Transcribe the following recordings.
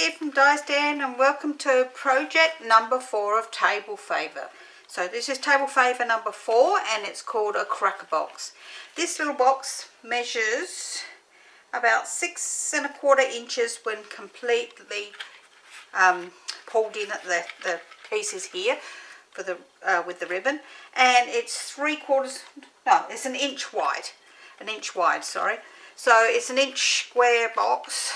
here from Diane and welcome to project number 4 of Table Favour. So this is Table Favour number 4 and it's called a cracker box. This little box measures about 6¼ inches when completely pulled in at the pieces here for the with the ribbon, and it's it's an inch wide, sorry. So it's an inch square box,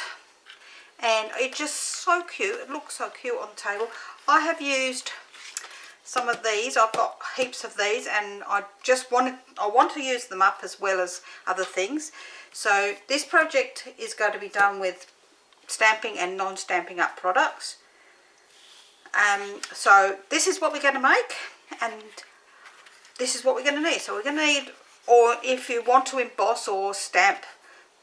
and it's just so cute. It looks so cute on the table. I have used some of these. I've got heaps of these, and I want to use them up as well as other things. So this project is going to be done with stamping and non-stamping up products. So this is what we're going to make, and this is what we're going to need. So we're going to need, or if you want to emboss or stamp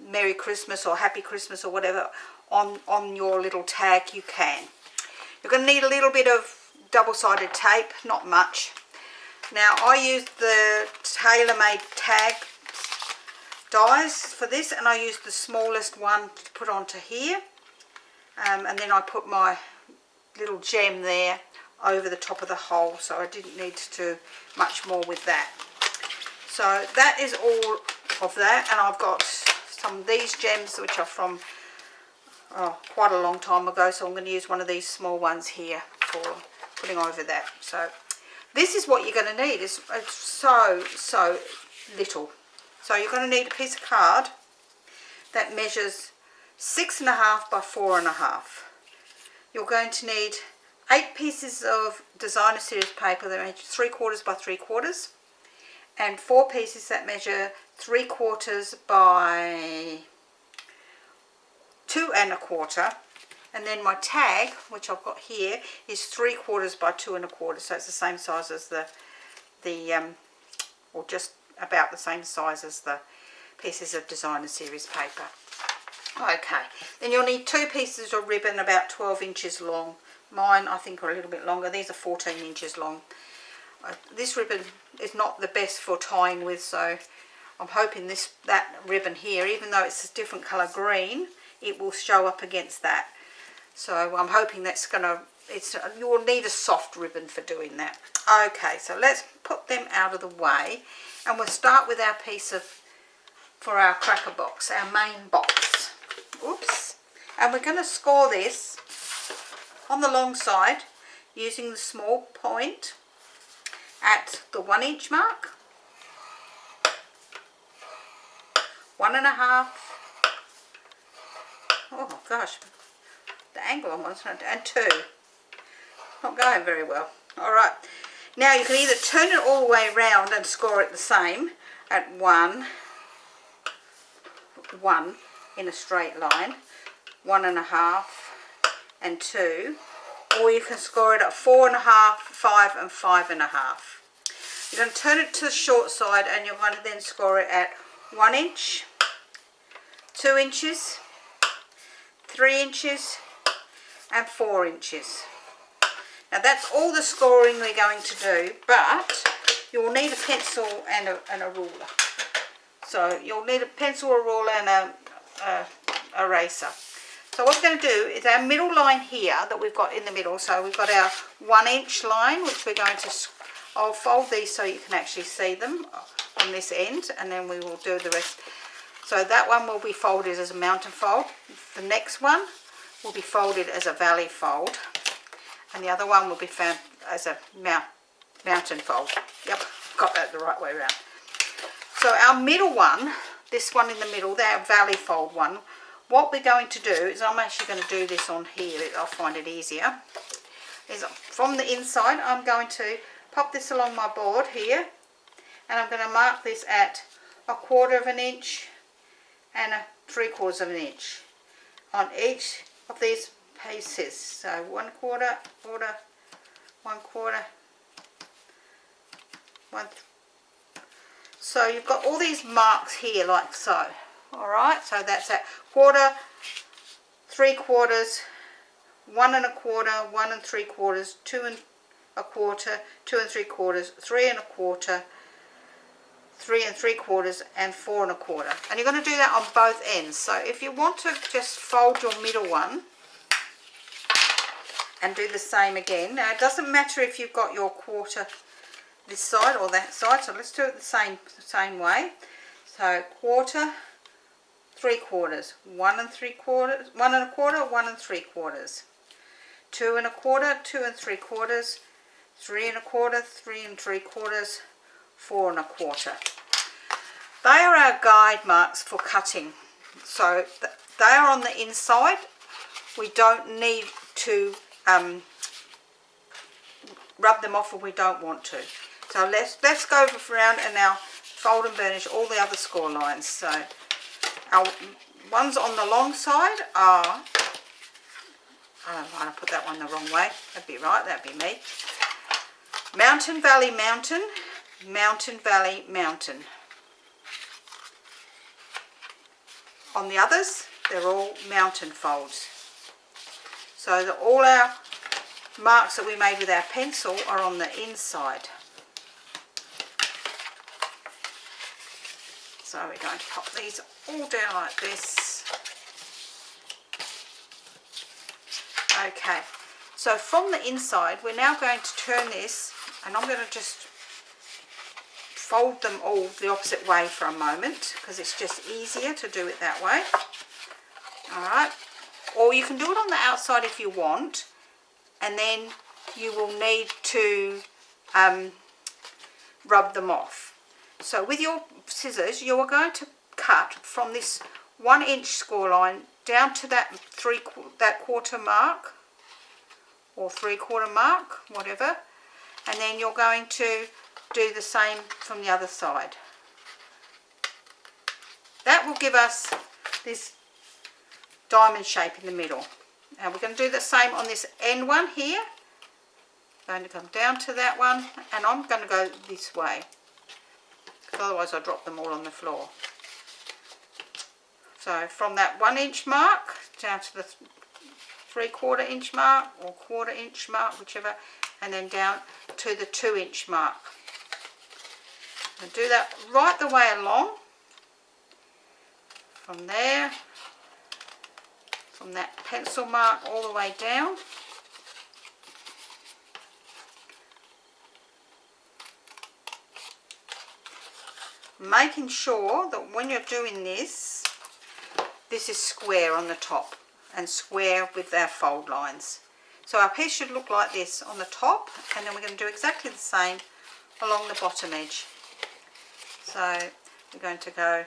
Merry Christmas or Happy Christmas or whatever on your little tag, you can. You're going to need a little bit of double-sided tape, not much. Now I used the tailor-made tag dies for this, and I used the smallest one to put onto here, and then I put my little gem there over the top of the hole, so I didn't need to do much more with that. So that is all of that, and I've got some of these gems which are from quite a long time ago, so I'm going to use one of these small ones here for putting over that. So this is what you're going to need. It's so little. So you're going to need a piece of card that measures 6½ by 4½. You're going to need 8 pieces of designer series paper that measure 3/4 by 3/4, and 4 pieces that measure 3/4 by 2¼ and then my tag, which I've got here, is 3/4 by 2¼ so it's the same size as or just about the same size as the pieces of designer series paper. Okay, then you'll need 2 pieces of ribbon about 12 inches long. Mine I think are a little bit longer. These are 14 inches long. This ribbon is not the best for tying with, so I'm hoping that ribbon here, even though it's a different colour green, it will show up against that. So I'm hoping that's gonna, you will need a soft ribbon for doing that. Okay, so let's put them out of the way, and we'll start with our piece for our cracker box, our main box. Oops. And we're going to score this on the long side using the small point at the 1 inch mark, 1½. Oh gosh, the angle on one's not, and 2. Not going very well. Alright, now you can either turn it all the way around and score it the same at 1 in a straight line, 1½, and 2, or you can score it at 4½, 5, and 5½. You're going to turn it to the short side, and you're going to then score it at 1 inch, 2 inches, 3 inches, and 4 inches. Now that's all the scoring we're going to do, but you will need a pencil and a ruler. So you'll need a pencil, a ruler, and a eraser. So what we're going to do is our middle line here that we've got in the middle. So we've got our 1 inch line, which we're going to, I'll fold these so you can actually see them on this end, and then we will do the rest. So that one will be folded as a mountain fold. The next one will be folded as a valley fold, and the other one will be found as a mountain fold. Yep, got that the right way around. So our middle one, this one in the middle, our valley fold one, what we're going to do is, I'm actually going to do this on here, I'll find it easier, is from the inside I'm going to pop this along my board here, and I'm going to mark this at 1/4 inch and 3/4 inch on each of these pieces. So 1/4, quarter, 1/4, 1. So you've got all these marks here like so. Alright, so that's at 1/4, 3/4, 1¼ 1 3/4, 2¼ 2 3/4, 3¼ 3 3/4, and 4¼ and you're going to do that on both ends. So if you want to just fold your middle one and do the same again. Now it doesn't matter if you've got your quarter this side or that side, so let's do it the same way. So quarter, 3/4, 1 3/4, 1 1/4, 1 3/4, 2 1/4, 2 3/4, 3 1/4, 3 3/4, 4 1/4. They are our guide marks for cutting. So they are on the inside. We don't need to rub them off if we don't want to. So let's go around and now fold and burnish all the other score lines. So our ones on the long side are, I don't want to put that one the wrong way, that'd be right, that'd be me. Mountain, valley, mountain, mountain, valley, mountain. On the others, they're all mountain folds. So that all our marks that we made with our pencil are on the inside. So we're going to pop these all down like this. Okay, so from the inside we're now going to turn this, and I'm going to just fold them all the opposite way for a moment because it's just easier to do it that way. Alright, or you can do it on the outside if you want, and then you will need to rub them off. So with your scissors you are going to cut from this 1 inch score line down to that quarter mark or 3/4 mark, whatever, and then you're going to do the same from the other side. That will give us this diamond shape in the middle. And we're going to do the same on this end one here. I'm going to come down to that one, and I'm going to go this way, because otherwise I'll drop them all on the floor. So from that 1 inch mark down to the 3/4 inch mark or 1/4 inch mark, whichever, and then down to the 2 inch mark. And do that right the way along, from there, from that pencil mark all the way down. Making sure that when you're doing this, this is square on the top and square with our fold lines. So our piece should look like this on the top, and then we're going to do exactly the same along the bottom edge. So we're going to go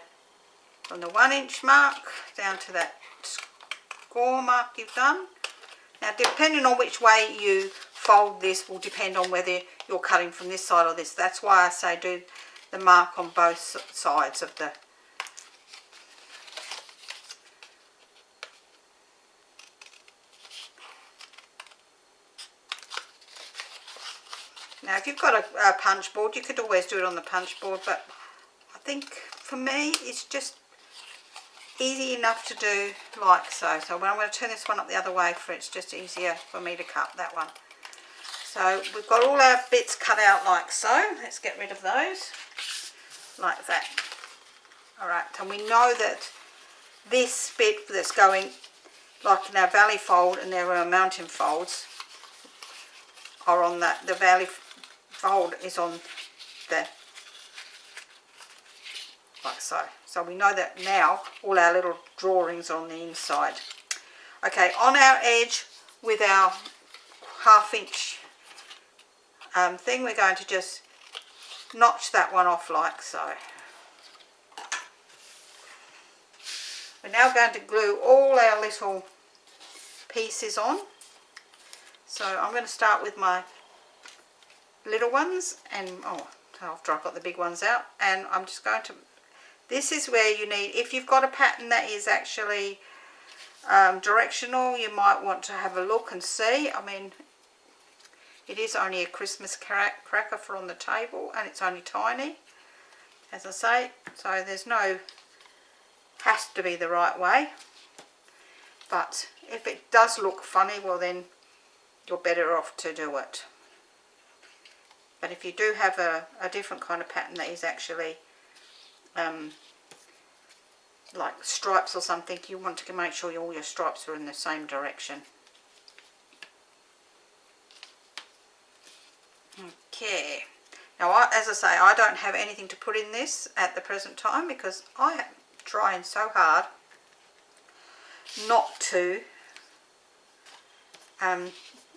from the 1 inch mark down to that score mark you've done. Now depending on which way you fold this will depend on whether you're cutting from this side or this. That's why I say do the mark on both sides of the Now if you've got a punch board, you could always do it on the punch board, but I think for me it's just easy enough to do like so. So when I'm going to turn this one up the other way, for it's just easier for me to cut that one. So we've got all our bits cut out like so. Let's get rid of those like that. Alright, and we know that this bit that's going like in our valley fold and there are mountain folds are on that, the valley fold is on the, like so. So we know that now all our little drawings are on the inside. Okay, on our edge with our 1/2 inch thing, we're going to just notch that one off like so. We're now going to glue all our little pieces on. So I'm going to start with my little ones, and after I've got the big ones out, and I'm just going to, this is where you need, if you've got a pattern that is actually directional, you might want to have a look and see. I mean, it is only a Christmas cracker for on the table, and it's only tiny, as I say, so there's no, has to be the right way, but if it does look funny, well then you're better off to do it. But if you do have a different kind of pattern that is actually like stripes or something, you want to make sure all your stripes are in the same direction. Okay. Now, as I say, I don't have anything to put in this at the present time because I am trying so hard not to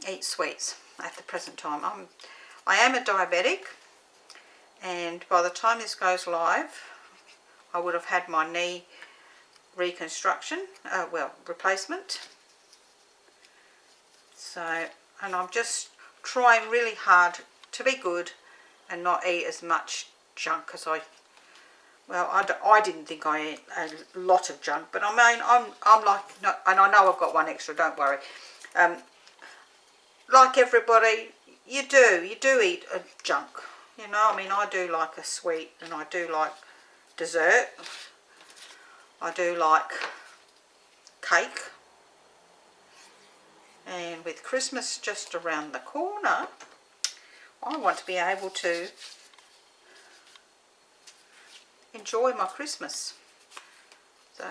eat sweets at the present time. I am a diabetic, and by the time this goes live, I would have had my knee reconstruction, replacement. So, and I'm just trying really hard to be good and not eat as much junk as I didn't think I ate a lot of junk, but I mean, I'm like, no, and I know I've got one extra, don't worry. Like everybody, you do eat junk, you know. I mean, I do like a sweet, and I do like dessert. I do like cake. And with Christmas just around the corner, I want to be able to enjoy my Christmas. So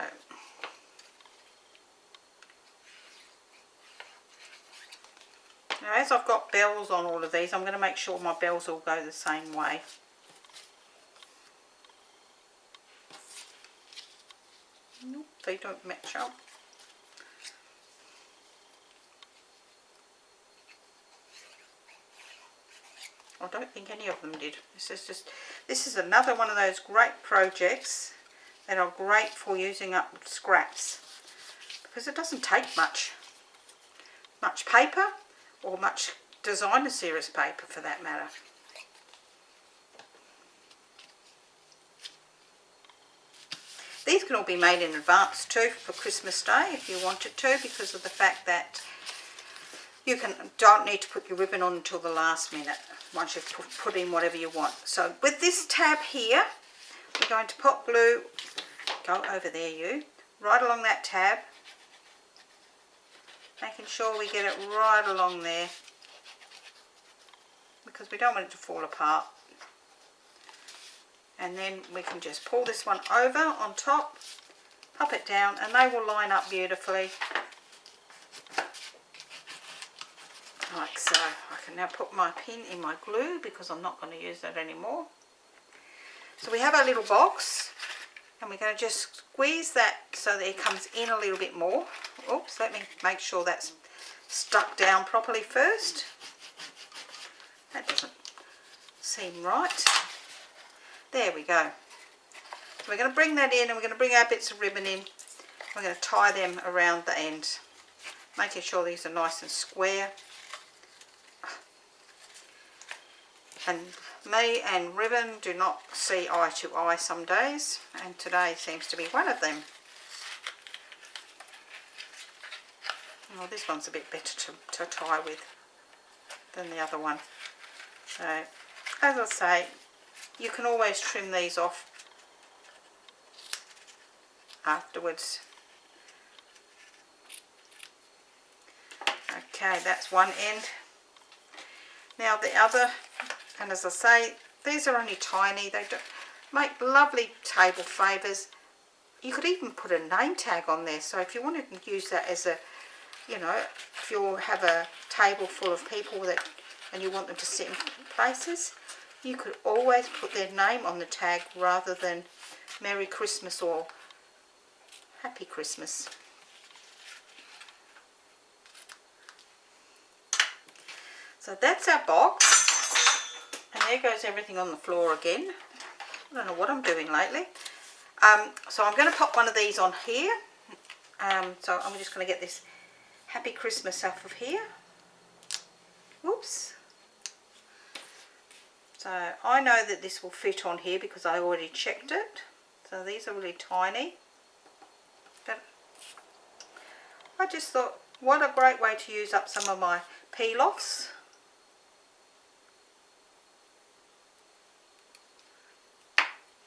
now, as I've got bells on all of these, I'm going to make sure my bells all go the same way. Nope, they don't match up. I don't think any of them did. This is another one of those great projects that are great for using up scraps, because it doesn't take much paper or much designer series paper for that matter. These can all be made in advance too for Christmas Day if you wanted to, because of the fact that you don't need to put your ribbon on until the last minute once you've put in whatever you want. So with this tab here, we're going to pop glue, go over there right along that tab, making sure we get it right along there, because we don't want it to fall apart. And then we can just pull this one over on top, pop it down, and they will line up beautifully. Like so. I can now put my pin in my glue because I'm not going to use that anymore. So we have our little box, and we're going to just squeeze that so that it comes in a little bit more. Oops, let me make sure that's stuck down properly first. That doesn't seem right. There we go. So we're going to bring that in, and we're going to bring our bits of ribbon in. We're going to tie them around the end, making sure these are nice and square. And me and ribbon do not see eye to eye some days, and today seems to be one of them. Well, this one's a bit better to tie with than the other one. So, as I say, you can always trim these off afterwards. Okay, that's one end. Now the other, and as I say, these are only tiny. They don't make lovely table favours. You could even put a name tag on there. So if you wanted to use that as a, you know, if you have a table full of people and you want them to sit in places, you could always put their name on the tag rather than Merry Christmas or Happy Christmas. So that's our box, and there goes everything on the floor again. I don't know what I'm doing lately. So I'm going to pop one of these on here. So I'm just going to get this Happy Christmas off of here. Whoops. So I know that this will fit on here because I already checked it. So these are really tiny. But I just thought, what a great way to use up some of my peel-offs.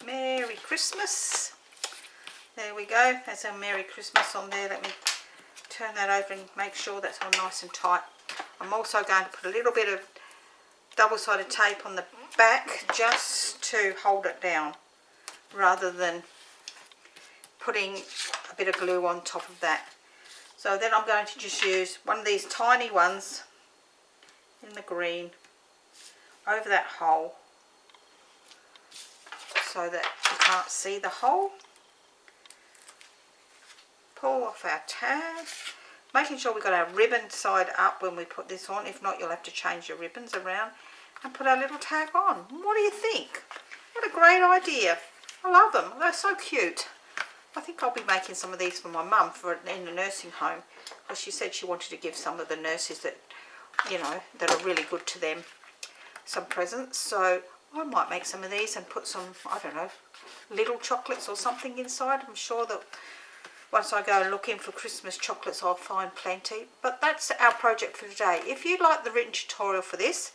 Merry Christmas. There we go. There's our Merry Christmas on there. Let me turn that over and make sure that's all nice and tight. I'm also going to put a little bit of double-sided tape on the back just to hold it down rather than putting a bit of glue on top of that. So then I'm going to just use one of these tiny ones in the green over that hole so that you can't see the hole. Pull off our tag, making sure we've got our ribbon side up when we put this on. If not, you'll have to change your ribbons around and put our little tag on. What do you think? What a great idea. I love them. They're so cute. I think I'll be making some of these for my mum in the nursing home, because she said she wanted to give some of the nurses that, you know, that are really good to them some presents. So I might make some of these and put some, I don't know, little chocolates or something inside. I'm sure that once I go and look in for Christmas chocolates, I'll find plenty. But that's our project for today. If you like the written tutorial for this,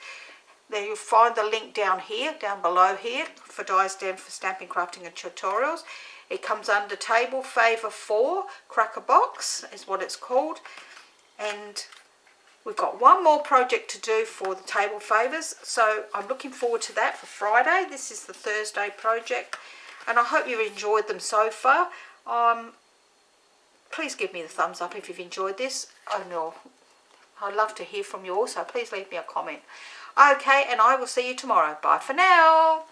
then you'll find the link down here, down below here, for Di's Den for Stamping, Crafting and Tutorials. It comes under table Favour 4, Cracker Box is what it's called. And we've got one more project to do for the table favours. So I'm looking forward to that for Friday. This is the Thursday project. And I hope you've enjoyed them so far. Please give me the thumbs up if you've enjoyed this. Oh no, I'd love to hear from you also. Please leave me a comment. Okay, and I will see you tomorrow. Bye for now.